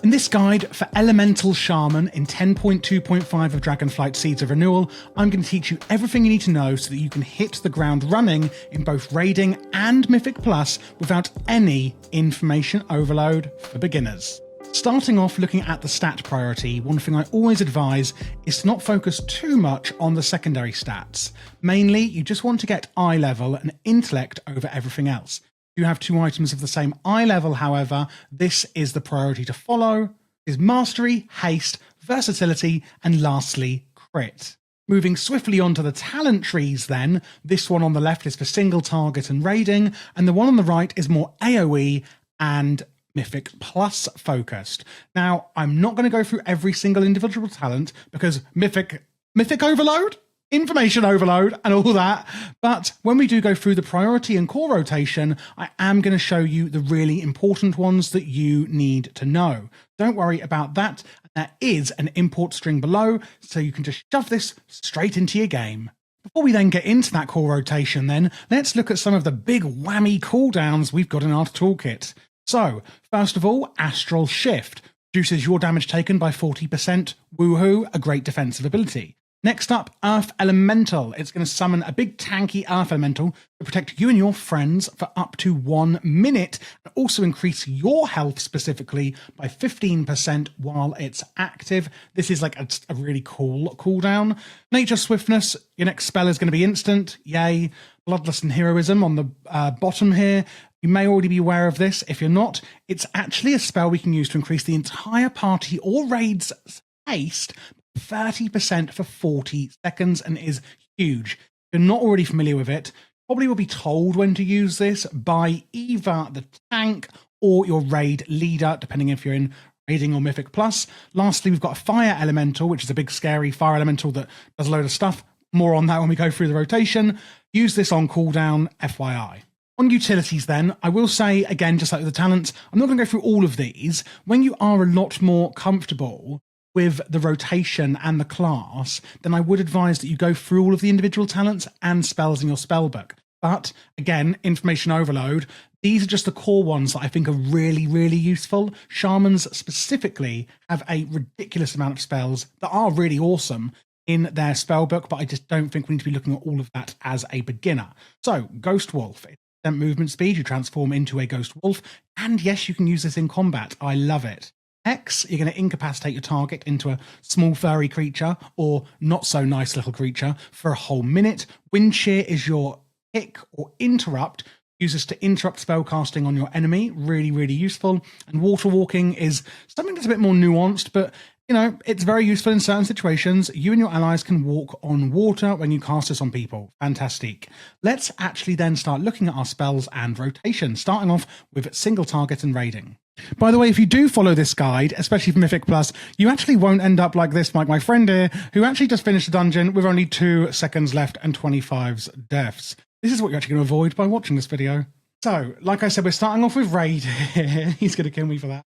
In this guide for Elemental Shaman in 10.2.5 of Dragonflight Seeds of Renewal, I'm going to teach you everything you need to know so that you can hit the ground running in both Raiding and Mythic Plus without any information overload for beginners. Starting off looking at the stat priority, one thing I always advise is to not focus too much on the secondary stats. Mainly, you just want to get eye level and intellect over everything else. If you have two items of the same eye level, however, this is the priority to follow, is mastery, haste, versatility, and lastly, crit. Moving swiftly on to the talent trees then, this one on the left is for single target and raiding, and the one on the right is more AoE and Mythic Plus focused. Now, I'm not going to go through every single individual talent because Mythic overload? Information overload and all that, but when we do go through the priority and core rotation, I am going to show you the really important ones that you need to know. Don't worry about that. There is an import string below, so you can just shove this straight into your game. Before we then get into that core rotation then, let's look at some of the big whammy cooldowns we've got in our toolkit. So, first of all, Astral Shift reduces your damage taken by 40%. Woohoo, a great defensive ability. Next up, Earth Elemental. It's going to summon a big tanky Earth Elemental to protect you and your friends for up to 1 minute, and also increase your health specifically by 15% while it's active. This is like a really cool cooldown. Nature Swiftness, your next spell is going to be instant. Yay. Bloodlust and Heroism on the bottom here. You may already be aware of this. If you're not, it's actually a spell we can use to increase the entire party or raid's haste 30% for 40 seconds and is huge. If you're not already familiar with it, probably will be told when to use this by either the tank or your raid leader, depending if you're in Raiding or Mythic Plus. Lastly, we've got a Fire Elemental, which is a big scary fire elemental that does a load of stuff. More on that when we go through the rotation. Use this on cooldown, FYI. On utilities then, I will say, again, just like with the talents, I'm not going to go through all of these. When you are a lot more comfortable with the rotation and the class, then I would advise that you go through all of the individual talents and spells in your spellbook. But again, information overload, these are just the core ones that I think are really, really useful. Shamans specifically have a ridiculous amount of spells that are really awesome in their spellbook, but I just don't think we need to be looking at all of that as a beginner. So, Ghost Wolf. Movement speed, you transform into a Ghost Wolf, and yes, you can use this in combat. I love it. X, you're going to incapacitate your target into a small furry creature or not so nice little creature for a whole minute. Wind Shear is your pick or interrupt. Uses to interrupt spellcasting on your enemy. Really, really useful. And Water Walking is something that's a bit more nuanced, but you know, it's very useful in certain situations. You and your allies can walk on water when you cast this on people. Fantastic. Let's actually then start looking at our spells and rotation, starting off with single target and raiding. By the way, if you do follow this guide, especially for Mythic Plus, you actually won't end up like this, like my friend here, who actually just finished the dungeon with only 2 seconds left and 25 deaths. This is what you're actually going to avoid by watching this video. So, like I said, we're starting off with raid here. He's going to kill me for that.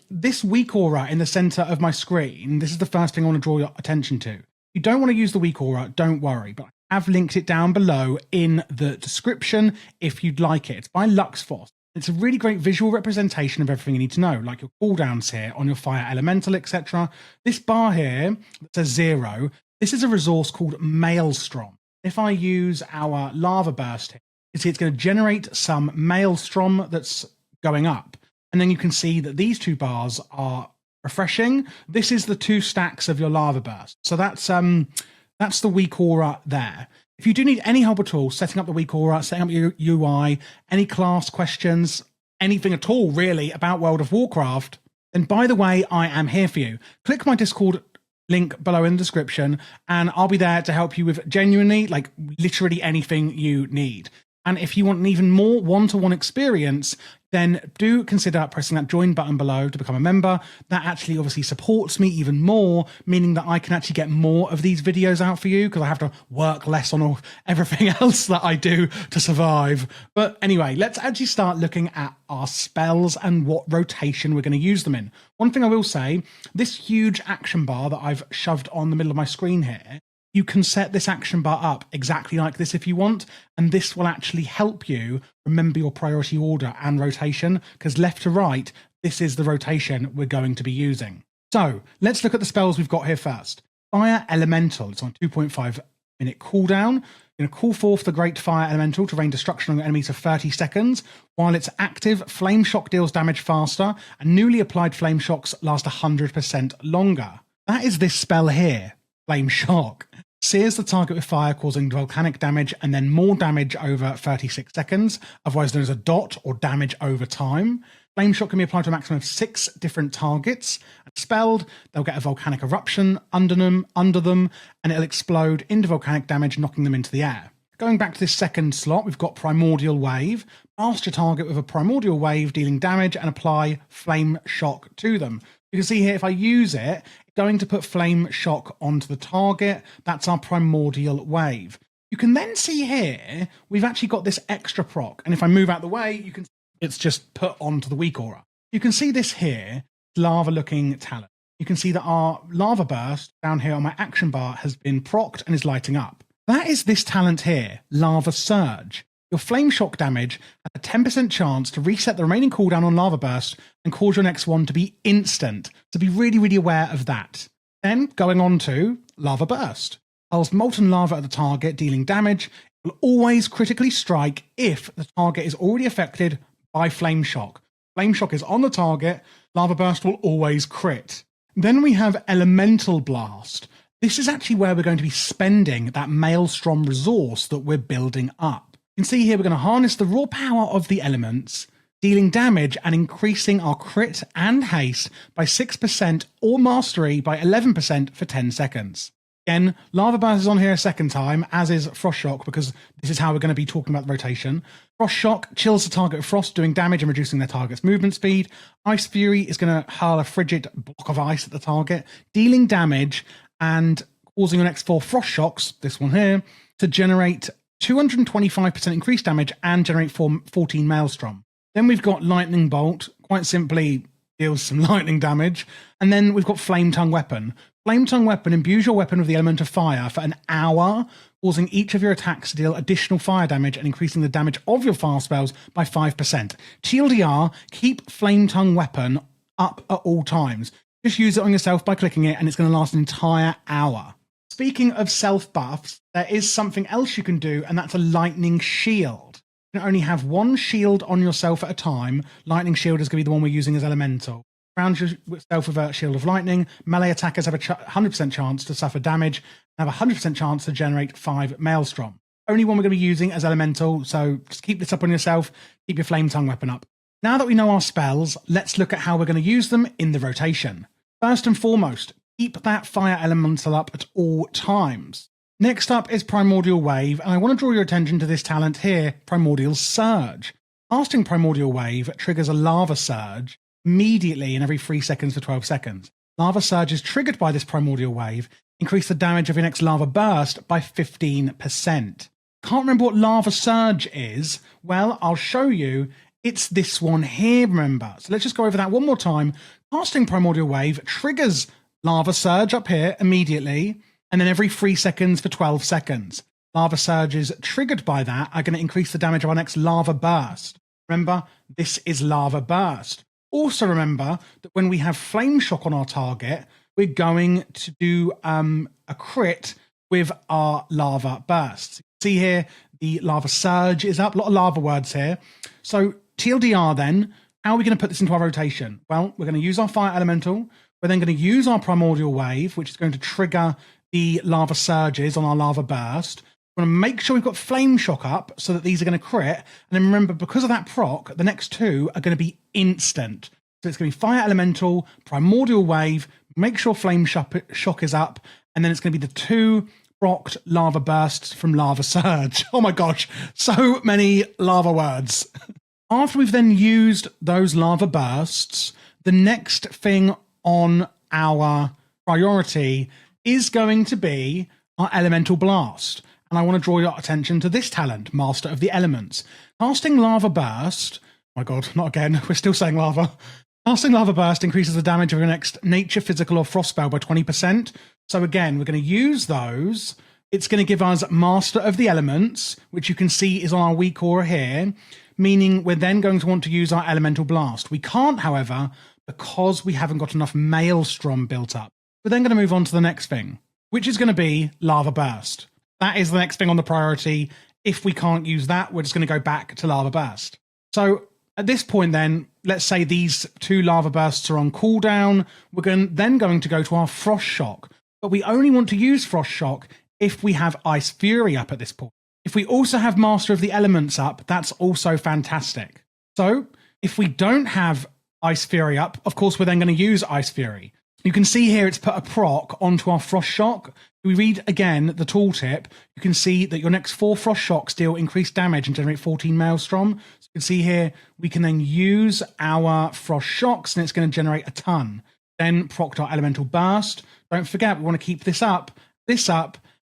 This weak aura in the center of my screen, this is the first thing I want to draw your attention to. If you don't want to use the weak aura, don't worry, but I have linked it down below in the description if you'd like it. It's by Luxforce. It's a really great visual representation of everything you need to know, like your cooldowns here on your Fire Elemental, etc. This bar here that says 0, this is a resource called Maelstrom. If I use our Lava Burst here, you see it's going to generate some Maelstrom that's going up. And then you can see that these 2 bars are refreshing. This is the 2 stacks of your Lava Burst. So that's the weak aura there. If you do need any help at all setting up the weak aura, setting up your UI, any class questions, anything at all really about World of Warcraft, then by the way, I am here for you. Click my Discord link below in the description and I'll be there to help you with genuinely, like literally anything you need. And if you want an even more one-to-one experience, then do consider pressing that join button below to become a member. That actually obviously supports me even more, meaning that I can actually get more of these videos out for you because I have to work less on everything else that I do to survive. But anyway, let's actually start looking at our spells and what rotation we're going to use them in. One thing I will say, this huge action bar that I've shoved on the middle of my screen here, you can set this action bar up exactly like this if you want, and this will actually help you remember your priority order and rotation, because left to right, this is the rotation we're going to be using. So let's look at the spells we've got here first. Fire Elemental, it's on 2.5-minute cooldown. You're going to call forth the Great Fire Elemental to rain destruction on enemies for 30 seconds. While it's active, Flame Shock deals damage faster, and newly applied Flame Shocks last 100% longer. That is this spell here, Flame Shock. Sears the target with fire, causing volcanic damage and then more damage over 36 seconds, otherwise known as a dot or damage over time. Flame Shock can be applied to a maximum of 6 different targets. Expelled, they'll get a volcanic eruption under them, and it'll explode into volcanic damage, knocking them into the air. Going back to this second slot, we've got Primordial Wave. Blast your target with a Primordial Wave, dealing damage, and apply Flame Shock to them. You can see here, if I use it, it's going to put Flame Shock onto the target. That's our Primordial Wave. You can then see here, we've actually got this extra proc. And if I move out the way, you can see it's just put onto the weak aura. You can see this here, lava-looking talent. You can see that our Lava Burst down here on my action bar has been procced and is lighting up. That is this talent here, Lava Surge. Your Flame Shock damage has a 10% chance to reset the remaining cooldown on Lava Burst and cause your next one to be instant. So be really, really aware of that. Then, going on to Lava Burst. Hurls molten lava at the target, dealing damage. It will always critically strike if the target is already affected by Flame Shock. Flame Shock is on the target, Lava Burst will always crit. Then we have Elemental Blast. This is actually where we're going to be spending that Maelstrom resource that we're building up. You can see here we're going to harness the raw power of the elements, dealing damage and increasing our crit and haste by 6% or mastery by 11% for 10 seconds. Again, Lava Burst is on here a second time, as is Frost Shock, because this is how we're going to be talking about the rotation. Frost Shock chills the target with frost, doing damage and reducing their target's movement speed. Ice Fury is going to hurl a frigid block of ice at the target, dealing damage and causing your next 4 Frost Shocks, this one here, to generate 225% increased damage and generate 14 Maelstrom. Then we've got Lightning Bolt, quite simply deals some lightning damage. And then we've got Flame Tongue Weapon. Flame Tongue Weapon imbues your weapon with the element of fire for an hour, causing each of your attacks to deal additional fire damage and increasing the damage of your fire spells by 5%. TLDR, keep Flame Tongue Weapon up at all times. Just use it on yourself by clicking it, and it's going to last an entire hour. Speaking of self-buffs, there is something else you can do, and that's a Lightning Shield. You can only have one shield on yourself at a time. Lightning Shield is going to be the one we're using as elemental. Surround yourself with a Shield of Lightning. Melee attackers have a 100% chance to suffer damage and have a 100% chance to generate 5 Maelstrom. Only one we're going to be using as elemental, so just keep this up on yourself. Keep your Flame Tongue Weapon up. Now that we know our spells, let's look at how we're going to use them in the rotation. First and foremost, keep that Fire Elemental up at all times. Next up is Primordial Wave, and I want to draw your attention to this talent here, Primordial Surge. Casting Primordial Wave triggers a Lava Surge immediately in every 3 seconds for 12 seconds. Lava Surge is triggered by this Primordial Wave. Increase the damage of your next Lava Burst by 15%. Can't remember what Lava Surge is? Well, I'll show you. It's this one here, remember. So let's just go over that one more time. Casting Primordial Wave triggers Lava Surge up here immediately, and then every 3 seconds for 12 seconds. Lava Surges triggered by that are going to increase the damage of our next Lava Burst. Remember, this is Lava Burst. Also remember that when we have Flame Shock on our target, we're going to do a crit with our Lava Bursts. See here, the Lava Surge is up. A lot of lava words here. So TLDR then, how are we going to put this into our rotation? Well, we're going to use our Fire Elemental. We're then going to use our Primordial Wave, which is going to trigger the Lava Surges on our Lava Burst. We're going to make sure we've got Flame Shock up so that these are going to crit. And then remember, because of that proc, the next 2 are going to be instant. So it's going to be Fire Elemental, Primordial Wave, make sure Flame Shock is up, and then it's going to be the 2 procced Lava Bursts from Lava Surge. Oh my gosh, so many lava words. After we've then used those Lava Bursts, the next thing on our priority is going to be our Elemental Blast. And I want to draw your attention to this talent, Master of the Elements. Casting Lava Burst, oh my god, not again, we're still saying lava. Casting Lava Burst increases the damage of your next Nature, Physical, or Frost spell by 20%. So again, we're going to use those. It's going to give us Master of the Elements, which you can see is on our weak aura here. meaning we're then going to want to use our Elemental Blast. We can't, however, because we haven't got enough Maelstrom built up. We're then going to move on to the next thing, which is going to be Lava Burst. That is the next thing on the priority. If we can't use that, we're just going to go back to Lava Burst. So at this point then, let's say these 2 Lava Bursts are on cooldown. We're then going to go to our Frost Shock. But we only want to use Frost Shock if we have Ice Fury up at this point. If we also have Master of the Elements up, that's also fantastic. So if we don't have Ice Fury up, of course, we're then going to use Ice Fury. You can see here it's put a proc onto our Frost Shock. If we read again the tooltip, you can see that your next 4 Frost Shocks deal increased damage and generate 14 Maelstrom. So you can see here, we can then use our Frost Shocks and it's going to generate a ton. Then proc our Elemental Burst. Don't forget, we want to keep this up,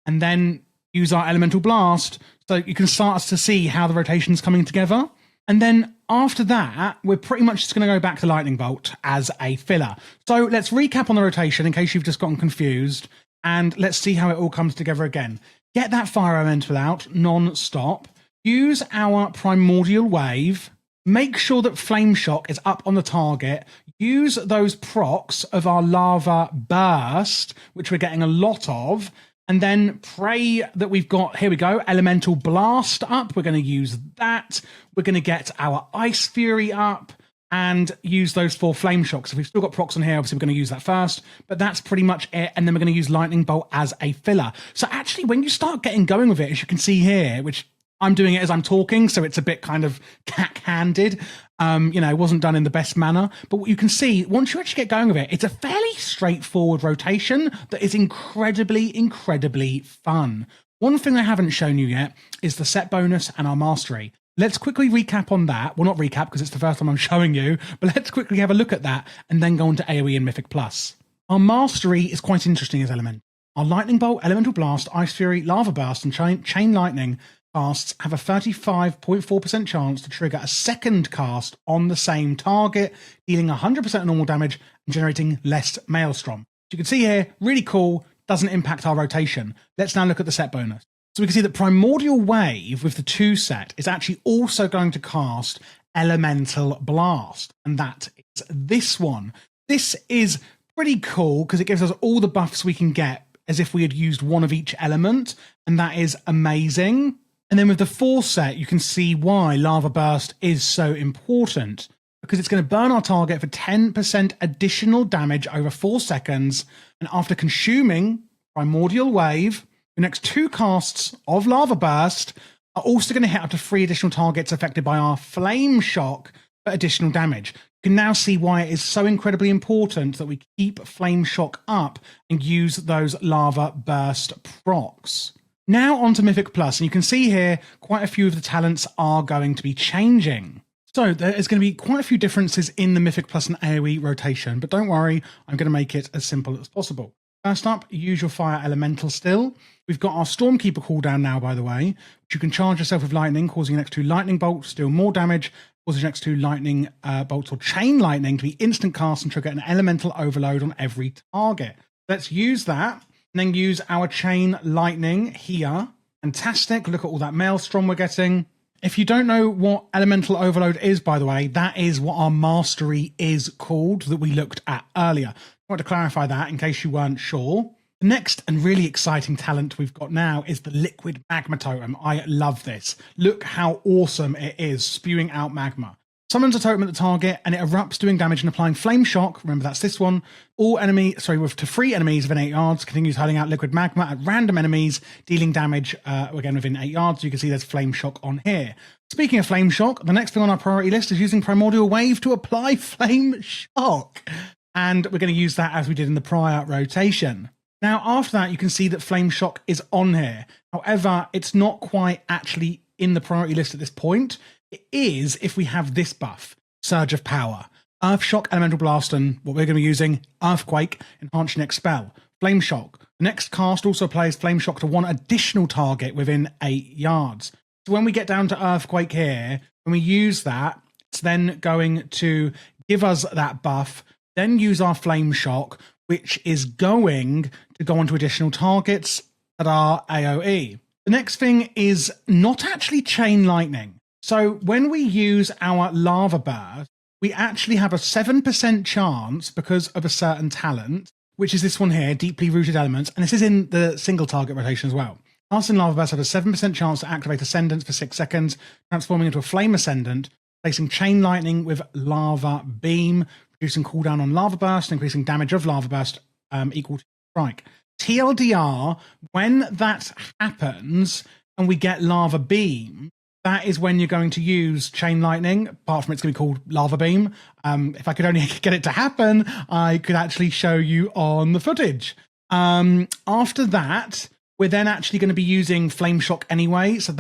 and then use our Elemental Blast so you can start to see how the rotation's coming together. And then after that, we're pretty much just going to go back to Lightning Bolt as a filler. So let's recap on the rotation in case you've just gotten confused, and let's see how it all comes together again. Get that Fire Elemental out non-stop. Use our Primordial Wave. Make sure that Flame Shock is up on the target. Use those procs of our Lava Burst, which we're getting a lot of, and then pray that we've got, here we go, Elemental Blast up. We're going to use that. We're going to get our Ice Fury up and use those 4 Flame Shocks. If we've still got procs on here, obviously we're going to use that first, but that's pretty much it. And then we're going to use Lightning Bolt as a filler. So actually, when you start getting going with it, as you can see here, which I'm doing it as I'm talking, so it's a bit kind of cack-handed. It wasn't done in the best manner. But what you can see, once you actually get going with it, it's a fairly straightforward rotation that is incredibly, incredibly fun. One thing I haven't shown you yet is the set bonus and our mastery. Let's quickly recap on that. Well, not recap because it's the first time I'm showing you, but let's quickly have a look at that and then go on to AoE and Mythic Plus. Our mastery is quite interesting as element. Our Lightning Bolt, Elemental Blast, Ice Fury, Lava Burst, and Chain Lightning casts have a 35.4% chance to trigger a second cast on the same target, dealing 100% normal damage and generating less Maelstrom. As you can see here, really cool, doesn't impact our rotation. Let's now look at the set bonus. So we can see that Primordial Wave with the 2 set is actually also going to cast Elemental Blast, and that is this one. This is pretty cool because it gives us all the buffs we can get as if we had used one of each element, and that is amazing. And then with the 4 set, you can see why Lava Burst is so important, because it's going to burn our target for 10% additional damage over 4 seconds. And after consuming Primordial Wave, the next 2 casts of Lava Burst are also going to hit up to 3 additional targets affected by our Flame Shock for additional damage. You can now see why it is so incredibly important that we keep Flame Shock up and use those Lava Burst procs. Now on to Mythic Plus, and you can see here quite a few of the talents are going to be changing. So there is going to be quite a few differences in the Mythic Plus and AoE rotation, but don't worry, I'm going to make it as simple as possible. First up, use your Fire Elemental still. We've got our Stormkeeper cooldown now, by the way, which you can charge yourself with Lightning, causing your next 2 Lightning Bolts, deal more damage, causing your next 2 Lightning Bolts or Chain Lightning to be instant cast and trigger an Elemental Overload on every target. Let's use that. And then use our Chain Lightning here. Fantastic. Look at all that Maelstrom we're getting. If you don't know what Elemental Overload is, by the way, that is what our mastery is called that we looked at earlier. I want to clarify that in case you weren't sure. The next and really exciting talent we've got now is the Liquid Magma Totem. I love this. Look how awesome it is, spewing out magma. Summons a totem at the target and it erupts, doing damage and applying Flame Shock. Remember, that's this one. To 3 enemies within 8 yards, continues hurling out liquid magma at random enemies, dealing damage again within 8 yards. You can see there's Flame Shock on here. Speaking of Flame Shock, the next thing on our priority list is using Primordial Wave to apply Flame Shock. And we're going to use that as we did in the prior rotation. Now, after that, you can see that Flame Shock is on here. However, it's not quite actually in the priority list at this point. It is if we have this buff, Surge of Power, Earth Shock, Elemental Blast, and what we're going to be using, Earthquake, enhance your next spell, Flame Shock. The next cast also applies Flame Shock to 1 additional target within 8 yards. So when we get down to Earthquake here, when we use that, it's then going to give us that buff, then use our Flame Shock, which is going to go onto additional targets that are AoE. The next thing is not actually Chain Lightning. So when we use our lava burst, we actually have a 7% chance because of a certain talent, which is this one here, Deeply Rooted Elements, and this is in the single target rotation as well. Casting Lava Burst have a 7% chance to activate Ascendance for 6 seconds, transforming into a Flame Ascendant, placing Chain Lightning with Lava Beam, reducing cooldown on Lava Burst, increasing damage of Lava Burst equal to Strike. TLDR, when that happens and we get Lava Beam, that is when you're going to use Chain Lightning, apart from it's going to be called Lava Beam. If I could only get it to happen, I could actually show you on the footage. After that, we're then actually going to be using Flame Shock anyway. So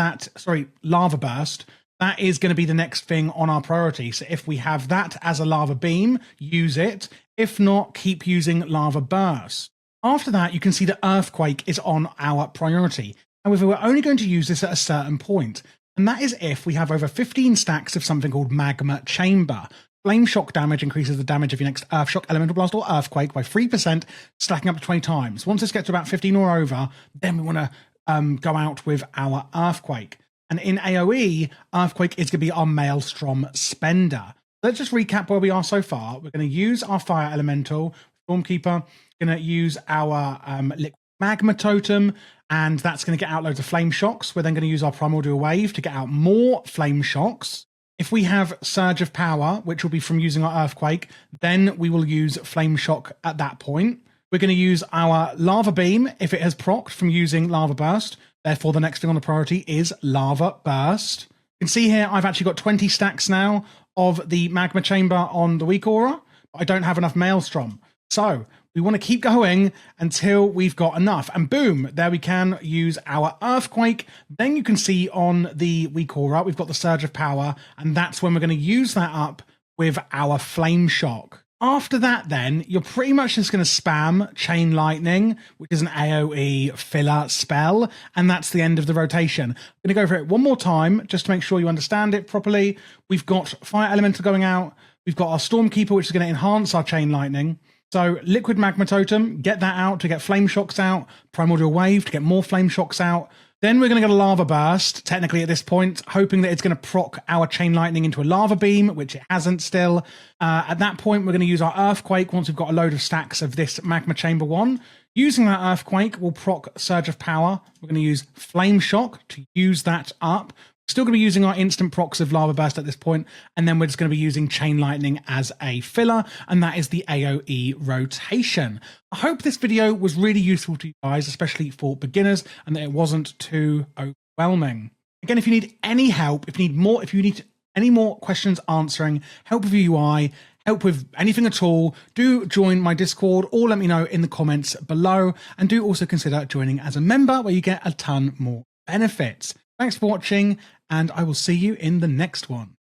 Lava Burst. That is going to be the next thing on our priority. So if we have that as a Lava Beam, use it. If not, keep using Lava Burst. After that, you can see that Earthquake is on our priority. However, we're only going to use this at a certain point. And that is if we have over 15 stacks of something called Magma Chamber. Flame Shock damage increases the damage of your next Earth Shock, Elemental Blast, or Earthquake by 3%, stacking up to 20 times. Once this gets to about 15 or over, then we want to go out with our Earthquake. And in AoE, Earthquake is going to be our Maelstrom Spender. Let's just recap where we are so far. We're going to use our Fire Elemental, Stormkeeper, going to use our Liquid Magma Totem, and that's going to get out loads of Flame Shocks. We're then going to use our Primordial Wave to get out more Flame Shocks. If we have Surge of Power, which will be from using our Earthquake, then we will use Flame Shock at that point. We're going to use our Lava Beam if it has procced from using Lava Burst. Therefore, the next thing on the priority is Lava Burst. You can see here, I've actually got 20 stacks now of the Magma Chamber on the Weak Aura. But I don't have enough Maelstrom. So we want to keep going until we've got enough. And boom, there we can use our Earthquake. Then you can see on the Weak Aura, we've got the Surge of Power. And that's when we're going to use that up with our Flame Shock. After that, then, you're pretty much just going to spam Chain Lightning, which is an AoE filler spell. And that's the end of the rotation. I'm going to go over it one more time, just to make sure you understand it properly. We've got Fire Elemental going out. We've got our Stormkeeper, which is going to enhance our Chain Lightning. So Liquid Magma Totem, get that out to get Flame Shocks out. Primordial Wave to get more Flame Shocks out. Then we're going to get a Lava Burst, technically at this point, hoping that it's going to proc our Chain Lightning into a Lava Beam, which it hasn't still. At that point, we're going to use our Earthquake once we've got a load of stacks of this Magma Chamber 1. Using that Earthquake, we'll proc Surge of Power. We're going to use Flame Shock to use that up. Still going to be using our instant procs of Lava Burst at this point, and then we're just going to be using Chain Lightning as a filler, and that is the AoE rotation. I hope this video was really useful to you guys, especially for beginners, and that it wasn't too overwhelming. Again, if you need any help, if you need any more questions answering, help with UI, help with anything at all, do join my Discord or let me know in the comments below, and do also consider joining as a member where you get a ton more benefits. Thanks for watching, and I will see you in the next one.